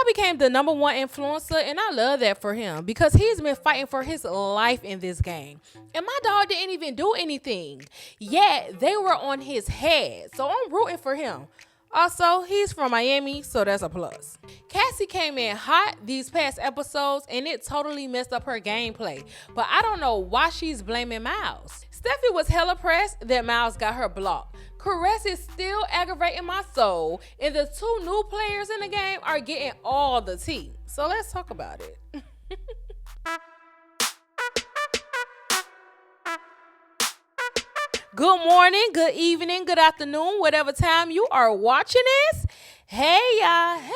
became the #1 influencer, and I love that for him because he's been fighting for his life in this game. And my dog didn't even do anything, yet they were on his head. So I'm rooting for him. Also, he's from Miami, so that's a plus. Cassie came in hot these past episodes, and it totally messed up her gameplay. But I don't know why she's blaming Miles. Steffi was hella pressed that Miles got her blocked. Caress is still aggravating my soul, and the 2 new players in the game are getting all the tea. So let's talk about it. Good morning, good evening, good afternoon, whatever time you are watching this. Hey, y'all. Hey.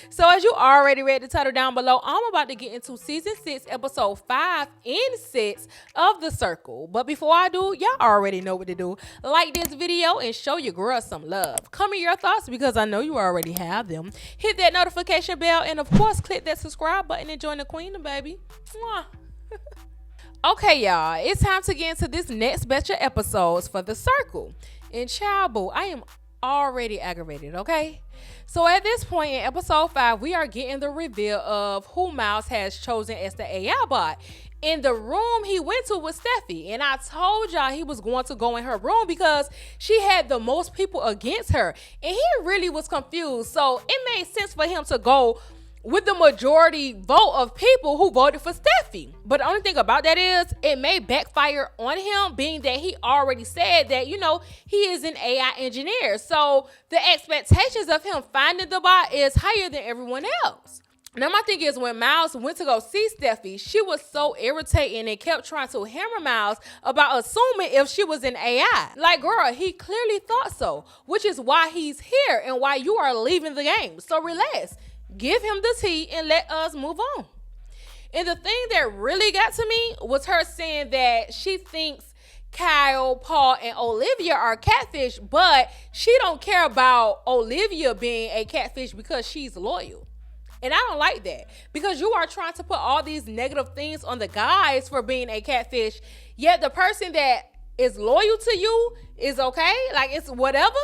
So as you already read the title down below, I'm about to get into season 6, episode 5 and 6 of The Circle. But before I do, y'all already know what to do. Like this video and show your girl some love. Comment your thoughts because I know you already have them. Hit that notification bell and of course click that subscribe button and join the queen, baby. Mwah. Okay, y'all, it's time to get into this next batch of episodes for The Circle. And child boo, I am already aggravated, okay? So at this point in episode 5, we are getting the reveal of who Miles has chosen as the AI bot. In the room he went to with Steffi, and I told y'all he was going to go in her room because she had the most people against her, and he really was confused. So it made sense for him to go with the majority vote of people who voted for Steffi. But the only thing about that is it may backfire on him, being that he already said that, you know, he is an AI engineer. So the expectations of him finding the bot is higher than everyone else. Now my thing is, when Miles went to go see Steffi, she was so irritating and kept trying to hammer Miles about assuming if she was an AI. Like, girl, he clearly thought so, which is why he's here and why you are leaving the game. So relax. Give him the tea and let us move on. And the thing that really got to me was her saying that she thinks Kyle, Paul, and Olivia are catfish, but she don't care about Olivia being a catfish because she's loyal. And I don't like that because you are trying to put all these negative things on the guys for being a catfish, yet the person that is loyal to you is okay. Like, it's whatever.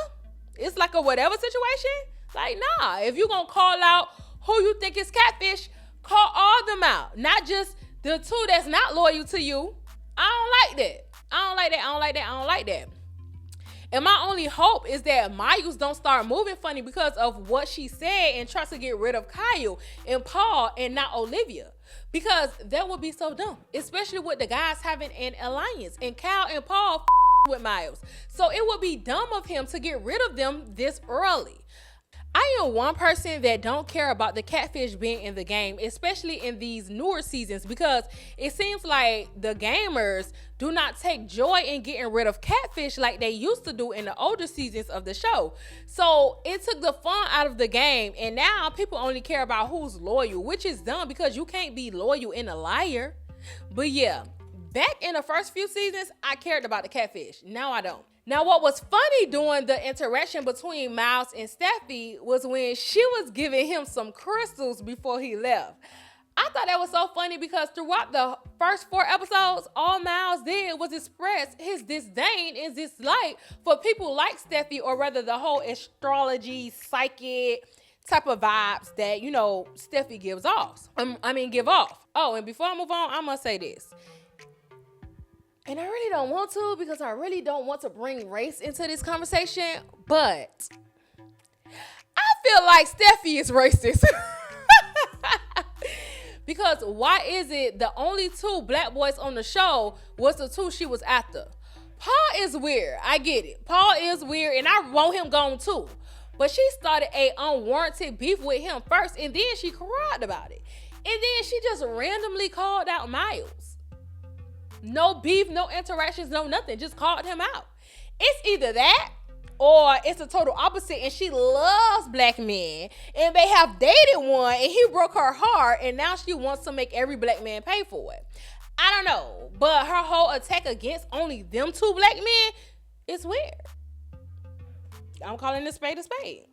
It's like a whatever situation. Like, nah, if you're going to call out who you think is catfish, call all them out. Not just the 2 that's not loyal to you. I don't like that. I don't like that. I don't like that. I don't like that. And my only hope is that Miles don't start moving funny because of what she said and try to get rid of Kyle and Paul and not Olivia. Because that would be so dumb, especially with the guys having an alliance and Kyle and Paul with Miles. So it would be dumb of him to get rid of them this early. I am one person that don't care about the catfish being in the game, especially in these newer seasons, because it seems like the gamers do not take joy in getting rid of catfish like they used to do in the older seasons of the show. So it took the fun out of the game, and now people only care about who's loyal, which is dumb because you can't be loyal and a liar. But yeah, back in the first few seasons, I cared about the catfish. Now I don't. Now, what was funny during the interaction between Miles and Steffi was when she was giving him some crystals before he left. I thought that was so funny because throughout the first 4 episodes, all Miles did was express his disdain and dislike for people like Steffi, or rather the whole astrology, psychic type of vibes that, you know, Steffi gives off. Give off. Oh, and before I move on, I must say this. And I really don't want to because I really don't want to bring race into this conversation, but I feel like Steffi is racist. Because why is it the only 2 black boys on the show was the 2 she was after? Paul is weird. I get it. Paul is weird and I want him gone too. But she started a unwarranted beef with him first, and then she cried about it. And then she just randomly called out Miles. No beef, no interactions, no nothing. Just called him out. It's either that or it's the total opposite, and she loves black men and they have dated one and he broke her heart and now she wants to make every black man pay for it. I don't know, but her whole attack against only them 2 black men is weird. I'm calling this spade a spade.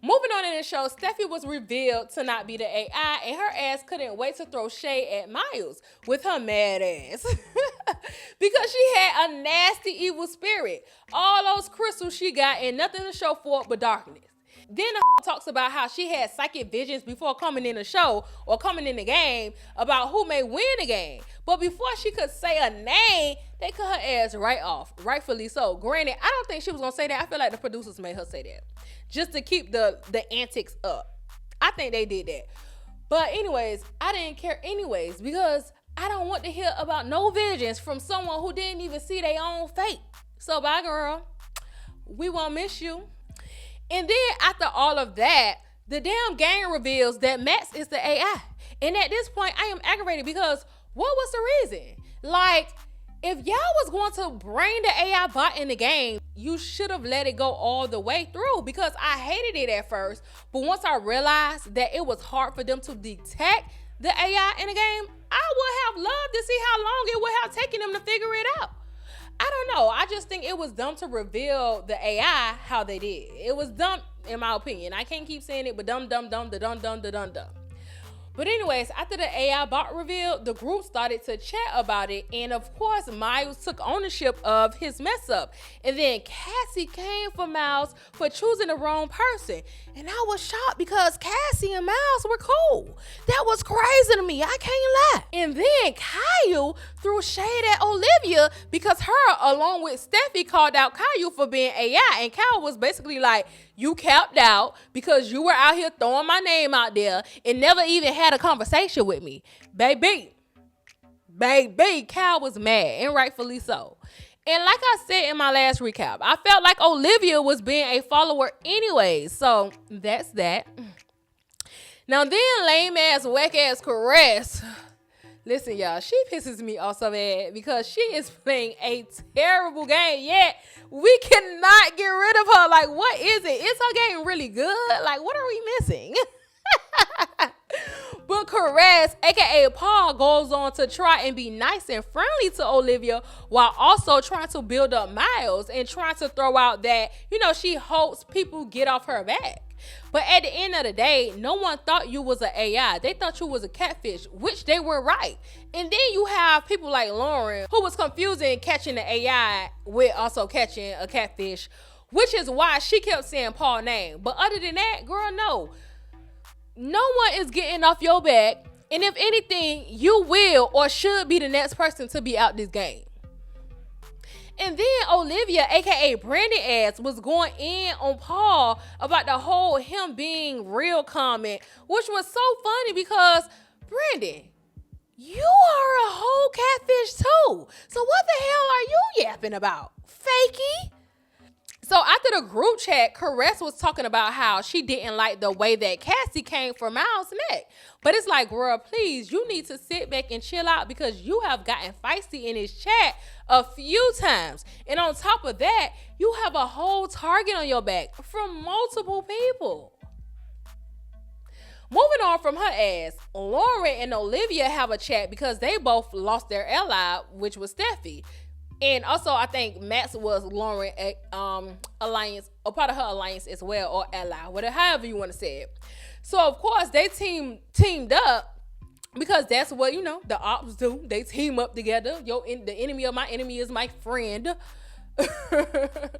Moving on in the show, Steffi was revealed to not be the AI, and her ass couldn't wait to throw shade at Miles with her mad ass. Because she had a nasty evil spirit. All those crystals she got and nothing to show for it but darkness. Then talks about how she had psychic visions before coming in the show or coming in the game about who may win the game. But before she could say a name, they cut her ass right off. Rightfully so. Granted, I don't think she was going to say that. I feel like the producers made her say that just to keep the antics up. I think they did that. But anyways, I didn't care anyways because I don't want to hear about no visions from someone who didn't even see their own fate. So bye, girl. We won't miss you. And then after all of that, the damn game reveals that Max is the AI. And at this point, I am aggravated because what was the reason? Like, if y'all was going to bring the AI bot in the game, you should have let it go all the way through because I hated it at first. But once I realized that it was hard for them to detect the AI in the game, I would have loved to see how long it would have taken them to figure it out. I don't know. I just think it was dumb to reveal the AI how they did. It was dumb, in my opinion. I can't keep saying it, but dumb. But anyways, after the AI bot reveal, the group started to chat about it. And of course, Miles took ownership of his mess up. And then Cassie came for Miles for choosing the wrong person. And I was shocked because Cassie and Miles were cool. That was crazy to me. I can't lie. And then Kyle threw shade at Olivia because her, along with Steffi, called out Kyle for being AI. And Kyle was basically like, you capped out because you were out here throwing my name out there and never even had a conversation with me. Baby, Kyle was mad, and rightfully so. And like I said in my last recap, I felt like Olivia was being a follower anyway. So that's that. Now then, lame ass, whack ass Caress. Listen, y'all, she pisses me off so bad because she is playing a terrible game, yet we cannot get rid of her. Like, what is it? Is her game really good? Like, what are we missing? But Caress, aka Paul, goes on to try and be nice and friendly to Olivia while also trying to build up Miles and trying to throw out that, she hopes people get off her back. But at the end of the day, no one thought you was an AI. They thought you was a catfish, which they were right. And then you have people like Lauren, who was confusing catching the AI with also catching a catfish, which is why she kept saying Paul's name. But other than that, girl, no. No one is getting off your back. And if anything, you will or should be the next person to be out this game. And then Olivia, aka Brandon ass, was going in on Paul about the whole him being real comment, which was so funny because, Brandon, you are a whole catfish too. So what the hell are you yapping about? Fakey? So after the group chat, Caress was talking about how she didn't like the way that Cassie came for Miles' neck. But it's like, girl, please, you need to sit back and chill out because you have gotten feisty in this chat a few times. And on top of that, you have a whole target on your back from multiple people. Moving on from her ass, Lauren and Olivia have a chat because they both lost their ally, which was Steffi. And also, I think Max was Lauren alliance, or part of her alliance as well, or ally, whatever, however you want to say it. So of course they teamed up because that's what the ops do. They team up together. The enemy of my enemy is my friend. But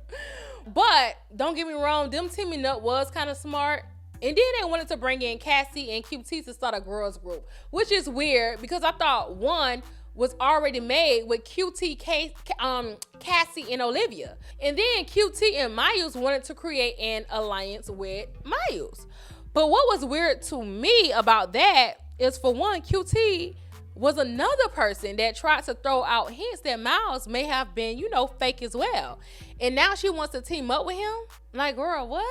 don't get me wrong, them teaming up was kind of smart. And then they wanted to bring in Cassie and QT to start a girls group, which is weird because I thought one was already made with QT, Cassie, and Olivia. And then QT and Miles wanted to create an alliance with Miles. But what was weird to me about that is, for one, QT was another person that tried to throw out hints that Miles may have been, fake as well. And now she wants to team up with him? Like, girl, what?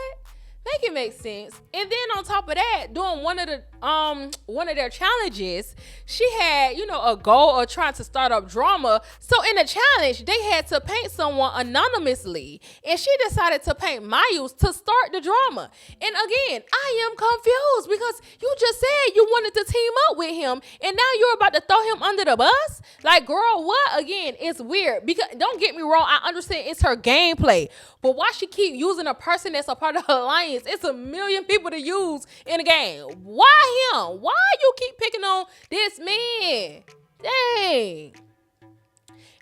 Make it make sense. And then on top of that, during one of their challenges, she had, a goal of trying to start up drama. So in the challenge, they had to paint someone anonymously. And she decided to paint Miles to start the drama. And again, I am confused because you just said you wanted to team up with him. And now you're about to throw him under the bus? Like, girl, what? Again, it's weird. Because don't get me wrong, I understand it's her gameplay. But why she keep using a person that's a part of her alliance? It's a million people to use in the game. Why him? Why you keep picking on this man? Dang.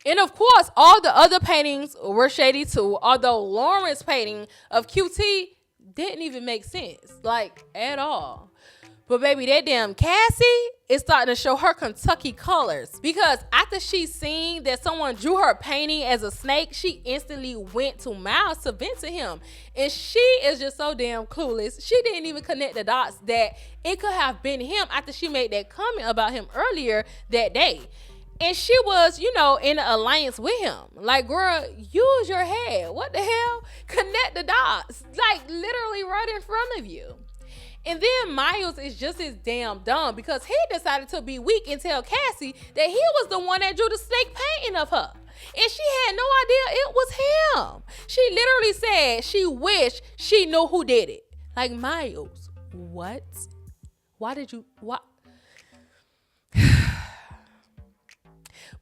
And of course, all the other paintings were shady too. Although Lauren's painting of QT didn't even make sense, like, at all. But baby, that damn Cassie is starting to show her Kentucky colors, because after she seen that someone drew her painting as a snake, she instantly went to Miles to vent to him. And she is just so damn clueless. She didn't even connect the dots that it could have been him after she made that comment about him earlier that day. And she was, in an alliance with him. Like, girl, use your head. What the hell? Connect the dots. Like, literally right in front of you. And then Miles is just as damn dumb, because he decided to be weak and tell Cassie that he was the one that drew the snake painting of her. And she had no idea it was him. She literally said she wished she knew who did it. Like, Miles, what? Why?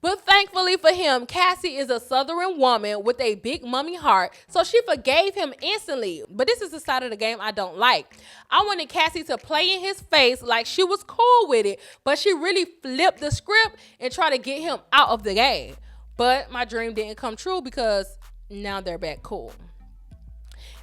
But thankfully for him, Cassie is a Southern woman with a big mummy heart, so she forgave him instantly. But this is the side of the game I don't like. I wanted Cassie to play in his face like she was cool with it, but she really flipped the script and tried to get him out of the game. But my dream didn't come true, because now they're back cool.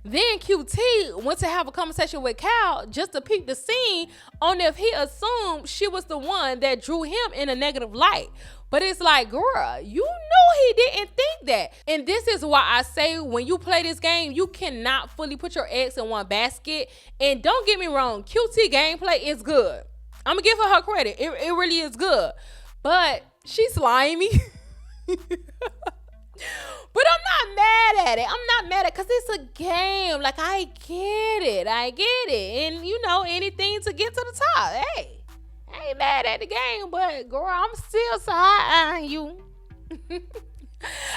Then QT went to have a conversation with Cal just to peep the scene on if he assumed she was the one that drew him in a negative light. But it's like, girl, you knew he didn't think that. And this is why I say, when you play this game, you cannot fully put your eggs in one basket. And don't get me wrong, QT gameplay is good. I'm going to give her credit. It really is good. But she's slimy. But I'm not mad at it. I'm not mad at it, because it's a game. Like, I get it. And, anything to get to the top. Hey. I ain't mad at the game, but girl, I'm still side-eyeing you.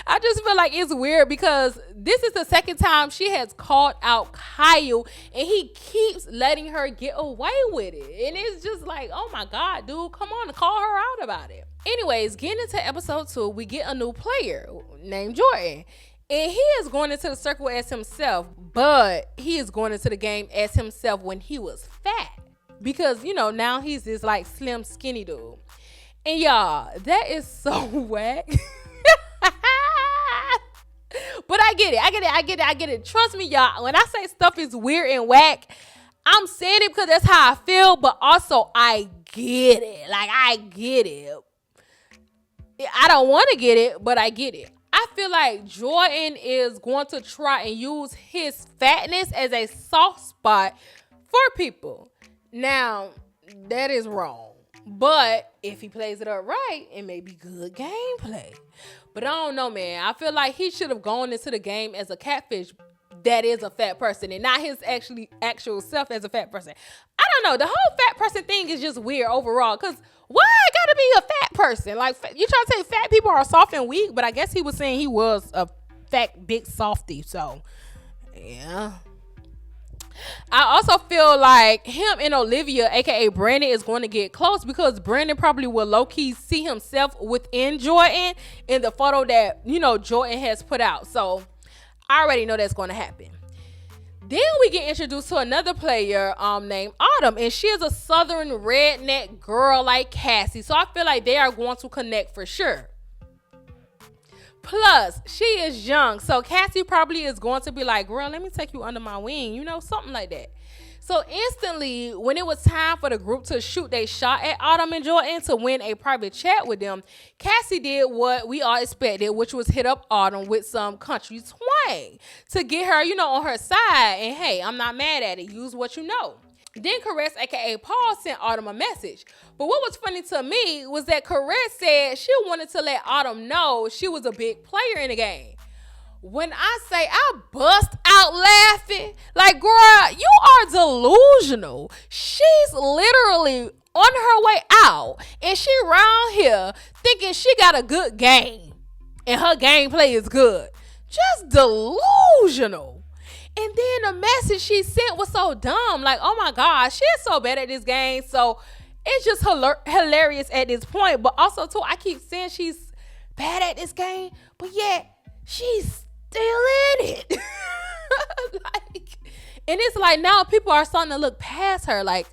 I just feel like it's weird, because this is the second time she has called out Kyle, and he keeps letting her get away with it. And it's just like, oh my God, dude, come on, call her out about it. Anyways, getting into episode 2, we get a new player named Jordan. And he is going into the circle as himself, but he is going into the game as himself when he was fat. Because, now he's this like slim, skinny dude. And y'all, that is so whack. But I get it. Trust me, y'all. When I say stuff is weird and whack, I'm saying it because that's how I feel. But also, I get it. Like, I get it. I don't want to get it, but I get it. I feel like Jordan is going to try and use his fatness as a soft spot for people. Now, that is wrong. But if he plays it up right, it may be good gameplay. But I don't know, man. I feel like he should have gone into the game as a catfish that is a fat person, and not his actual self as a fat person. I don't know. The whole fat person thing is just weird overall, because why I gotta be a fat person? Like, you try to say fat people are soft and weak, but I guess he was saying he was a fat, big softy. So, yeah. I also feel like him and Olivia, aka Brandon, is going to get close, because Brandon probably will low-key see himself within Jordan in the photo that, Jordan has put out. So I already know that's going to happen. Then we get introduced to another player named Autumn, and she is a Southern redneck girl like Cassie. So I feel like they are going to connect for sure. Plus, she is young, so Cassie probably is going to be like, girl, let me take you under my wing, something like that. So instantly, when it was time for the group to shoot their shot at Autumn and Jordan to win a private chat with them, Cassie did what we all expected, which was hit up Autumn with some country twang to get her, on her side. And hey, I'm not mad at it. Use what you know. Then Caress, aka Paul, sent Autumn a message. But what was funny to me was that Caress said she wanted to let Autumn know she was a big player in the game. When I say I bust out laughing, like, girl, you are delusional. She's literally on her way out, and she around here thinking she got a good game, and her gameplay is good. Just delusional. And then the message she sent was so dumb. Like, oh my gosh, she is so bad at this game. So it's just hilarious at this point. But also, too, I keep saying she's bad at this game, but yet she's still in it. And it's like now people are starting to look past her. Like,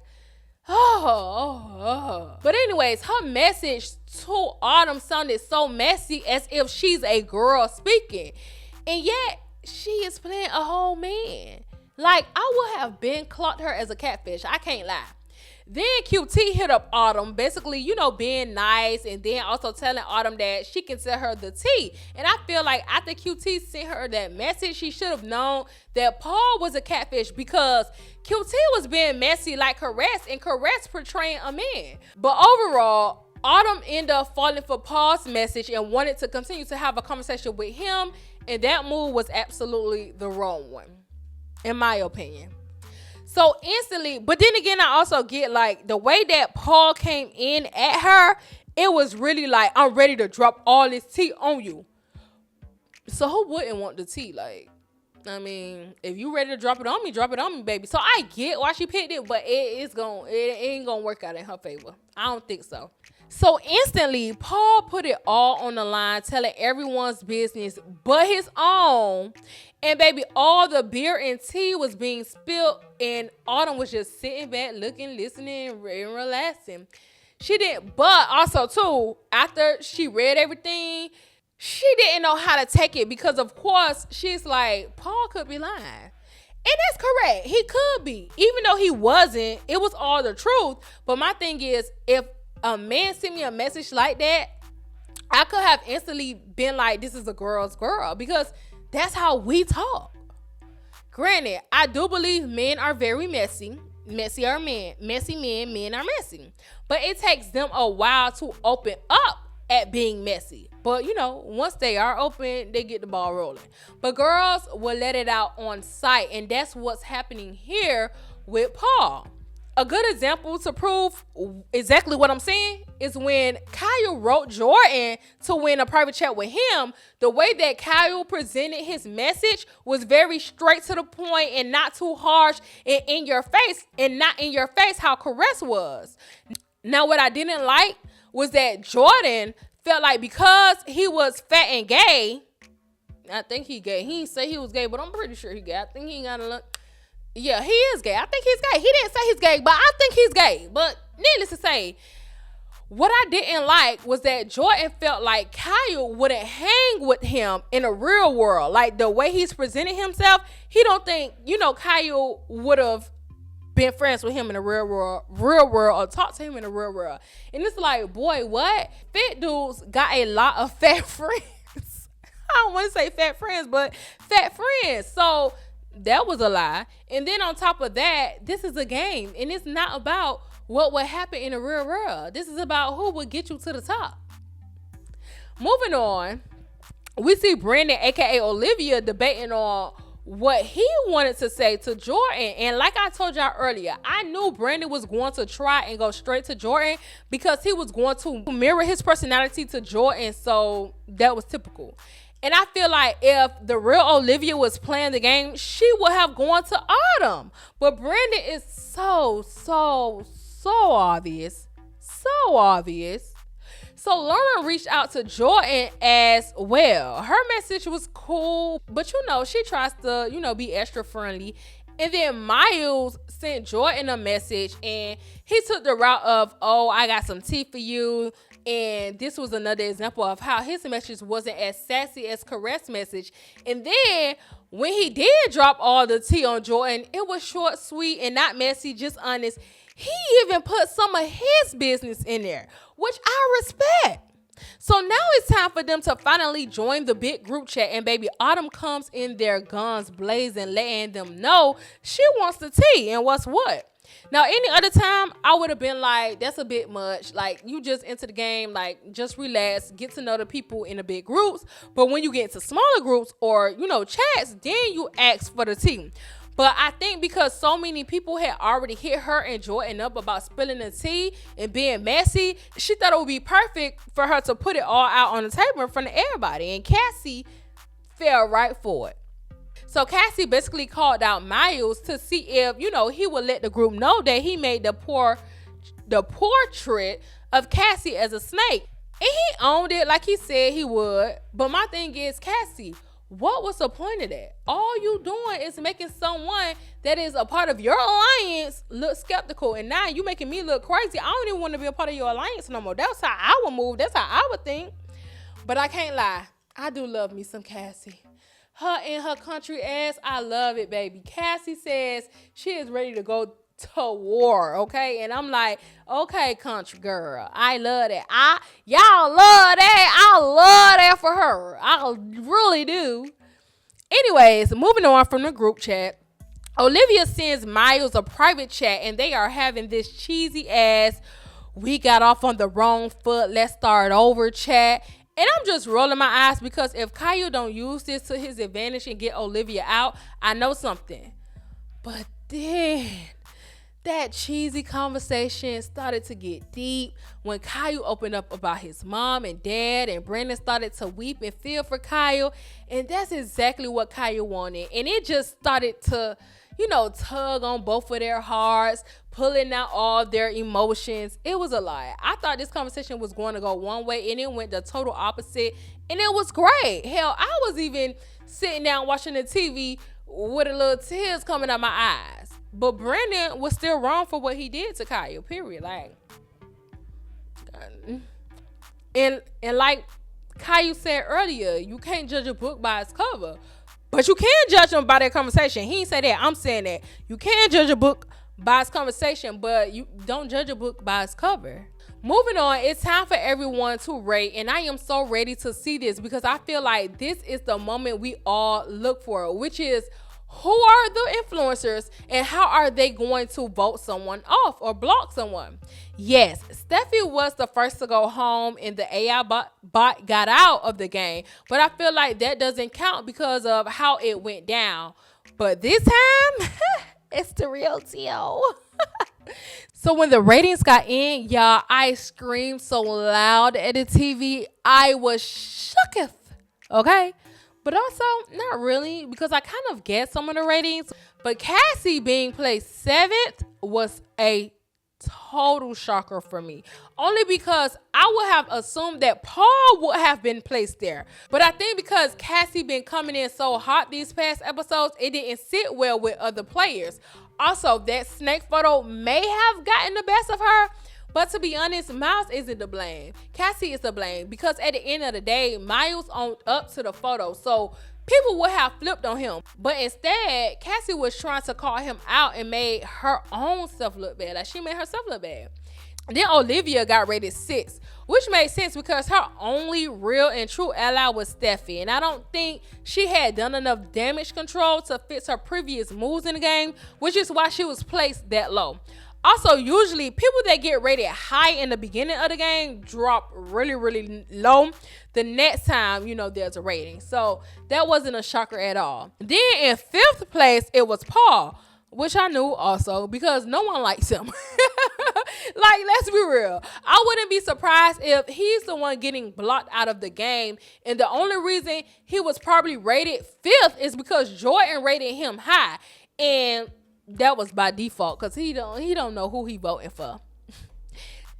oh. But anyways, her message to Autumn sounded so messy, as if she's a girl speaking. And yet, she is playing a whole man. Like, I would have been clocked her as a catfish. I can't lie. Then QT hit up Autumn, basically, being nice, and then also telling Autumn that she can tell her the tea. And I feel like after QT sent her that message, she should have known that Paul was a catfish, because QT was being messy like Caress, and Caress portraying a man. But overall, Autumn ended up falling for Paul's message and wanted to continue to have a conversation with him, and that move was absolutely the wrong one, in my opinion. So instantly, but then again, I also get like the way that Paul came in at her, it was really like, I'm ready to drop all this tea on you. So who wouldn't want the tea? Like, I mean, if you ready to drop it on me, baby. So I get why she picked it, but it ain't gonna work out in her favor. I don't think so. So instantly, Paul put it all on the line, telling everyone's business but his own. And baby, all the beer and tea was being spilled, and Autumn was just sitting back, looking, listening, and relaxing. She didn't, but also too, after she read everything, she didn't know how to take it, because of course, she's like, Paul could be lying. And that's correct. He could be. Even though he wasn't, it was all the truth. But my thing is, if a man sent me a message like that, I could have instantly been like, this is a girl's girl, because that's how we talk. Granted, I do believe men are very messy. Messy are men. Messy men are messy. But it takes them a while to open up at being messy. But once they are open, they get the ball rolling. But girls will let it out on sight, and that's what's happening here with Paul. A good example to prove exactly what I'm saying is when Kyle wrote Jordan to win a private chat with him. The way that Kyle presented his message was very straight to the point and not too harsh and in your face, and not in your face how Caress was. Now, what I didn't like was that Jordan felt like because he was fat and gay, I think he gay. He didn't say he was gay, but I'm pretty sure he gay. I think he got a look. Yeah, he is gay. I think he's gay. He didn't say he's gay, but I think he's gay. But needless to say, what I didn't like was that Jordan felt like Kyle wouldn't hang with him in a real world. Like the way he's presenting himself, he don't think, Kyle would have been friends with him in the real world, or talk to him in the real world. And it's like, boy, what? Fat dudes got a lot of fat friends. I don't want to say fat friends, but fat friends. So that was a lie. And then on top of that, this is a game, and it's not about what would happen in the real world. This is about who would get you to the top. Moving on, we see Brandon, aka Olivia, debating on what he wanted to say to Jordan. And like I told y'all earlier, I knew Brandon was going to try and go straight to Jordan, because he was going to mirror his personality to Jordan. So that was typical. And I feel like if the real Olivia was playing the game, she would have gone to Autumn. But Brandon is so obvious. So obvious. So Lauren reached out to Jordan as well. Her message was cool, but she tries to, be extra friendly. And then Miles sent Jordan a message, and he took the route of, oh, I got some tea for you. And this was another example of how his message wasn't as sassy as Caress' message. And then when he did drop all the tea on Jordan, it was short, sweet, and not messy, just honest. He even put some of his business in there, which I respect. So now it's time for them to finally join the big group chat, and baby Autumn comes in there guns blazing, letting them know she wants the tea and what's what. Now, any other time, I would have been like, that's a bit much. Like, you just enter the game, like, just relax, get to know the people in the big groups. But when you get into smaller groups or, chats, then you ask for the tea. But I think because so many people had already hit her and Jordan up about spilling the tea and being messy, she thought it would be perfect for her to put it all out on the table in front of everybody. And Cassie fell right for it. So Cassie basically called out Miles to see if, he would let the group know that he made the portrait of Cassie as a snake. And he owned it like he said he would. But my thing is, Cassie, what was the point of that? All you doing is making someone that is a part of your alliance look skeptical. And now you making me look crazy. I don't even want to be a part of your alliance no more. That's how I would move. That's how I would think. But I can't lie. I do love me some Cassie. Her and her country ass, I love it, baby. Cassie says she is ready to go to war, okay? And I'm like, okay, country girl, I love that. Y'all love that. I love that for her. I really do. Anyways, moving on from the group chat. Olivia sends Miles a private chat and they are having this cheesy ass, we got off on the wrong foot, let's start over chat. And I'm just rolling my eyes because if Kyle don't use this to his advantage and get Olivia out, I know something. But then that cheesy conversation started to get deep when Kyle opened up about his mom and dad, and Brandon started to weep and feel for Kyle. And that's exactly what Kyle wanted. And it just started to, tug on both of their hearts, pulling out all their emotions. It was a lot. I thought this conversation was going to go one way and it went the total opposite. And it was great. Hell, I was even sitting down watching the TV with a little tears coming out my eyes. But Brandon was still wrong for what he did to Kyle, period. Like, and like Kyle said earlier, you can't judge a book by its cover. But you can judge them by their conversation. He didn't say that. I'm saying that. You can judge a book by its conversation, but you don't judge a book by its cover. Moving on, it's time for everyone to rate, and I am so ready to see this because I feel like this is the moment we all look for, which is who are the influencers and how are they going to vote someone off or block someone? Yes, Steffi was the first to go home and the AI bot got out of the game, but I feel like that doesn't count because of how it went down. But this time, it's the real deal. So when the ratings got in, y'all, I screamed so loud at the TV, I was shooketh, okay? But also, not really, because I kind of guessed some of the ratings. But Cassie being placed 7th was a total shocker for me. Only because I would have assumed that Paul would have been placed there. But I think because Cassie been coming in so hot these past episodes, it didn't sit well with other players. Also, that snake photo may have gotten the best of her. But to be honest, Miles isn't to blame. Cassie is to blame because at the end of the day, Miles owned up to the photo. So people would have flipped on him. But instead, Cassie was trying to call him out and made her own self look bad. Like she made herself look bad. Then Olivia got rated 6, which made sense because her only real and true ally was Steffi. And I don't think she had done enough damage control to fix her previous moves in the game, which is why she was placed that low. Also, usually people that get rated high in the beginning of the game drop really, really low the next time, there's a rating. So that wasn't a shocker at all. Then in 5th place, it was Paul, which I knew also because no one likes him. Like, let's be real. I wouldn't be surprised if he's the one getting blocked out of the game. And the only reason he was probably rated 5th is because Jordan rated him high. And that was by default because he don't know who he voting for.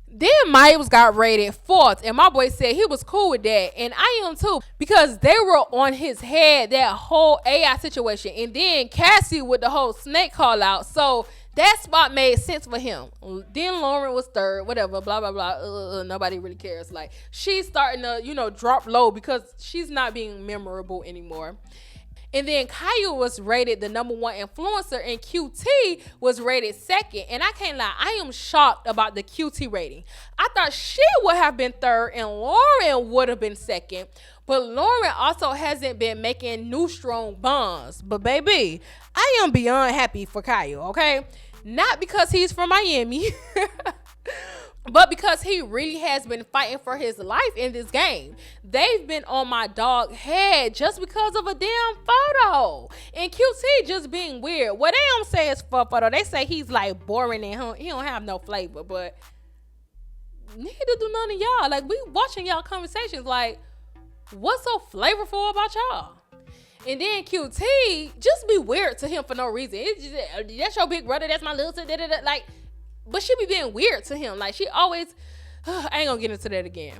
Then Miles got rated 4th, and my boy said he was cool with that, and I am too, because they were on his head that whole AI situation, and then Cassie with the whole snake call out, so that spot made sense for him. Then Lauren was 3rd, whatever, blah blah blah. Nobody really cares. Like, she's starting to drop low because she's not being memorable anymore. And then Kyle was rated the number 1 influencer and QT was rated 2nd. And I can't lie, I am shocked about the QT rating. I thought she would have been 3rd and Lauren would have been 2nd. But Lauren also hasn't been making new strong bonds. But baby, I am beyond happy for Kyle, okay? Not because he's from Miami. But because he really has been fighting for his life in this game. They've been on my dog head just because of a damn photo. And QT just being weird. What they don't say is for photo. They say he's like boring and he don't have no flavor. But neither do none of y'all. Like, we watching y'all conversations like, what's so flavorful about y'all? And then QT just be weird to him for no reason. It's just, that's your big brother. That's my little sister. Like, but she be being weird to him. Like, she always, I ain't gonna get into that again.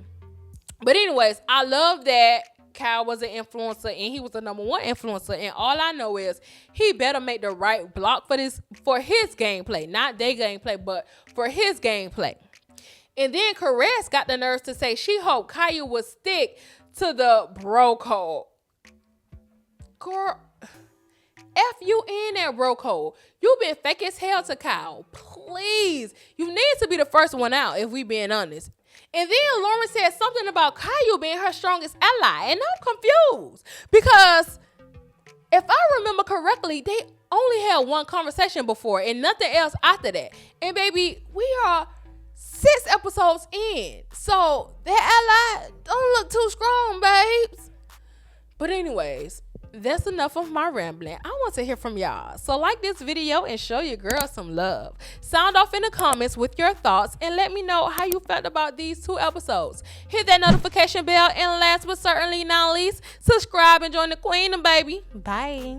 But anyways, I love that Kyle was an influencer and he was the number 1 influencer. And all I know is he better make the right block for his gameplay. Not their gameplay, but for his gameplay. And then Caress got the nerves to say she hoped Kyle would stick to the bro code. girl, F you in there, bro code. You been fake as hell to Kyle. Please. You need to be the first one out, if we being honest. And then Lauren said something about Kyle being her strongest ally. And I'm confused. Because if I remember correctly, they only had one conversation before and nothing else after that. And baby, we are 6 episodes in. So that ally don't look too strong, babes. But anyways, that's enough of my rambling. I want to hear from y'all. So like this video and show your girl some love. Sound off in the comments with your thoughts and let me know how you felt about these 2 episodes. Hit that notification bell, and last but certainly not least, subscribe and join the queen, baby. Bye.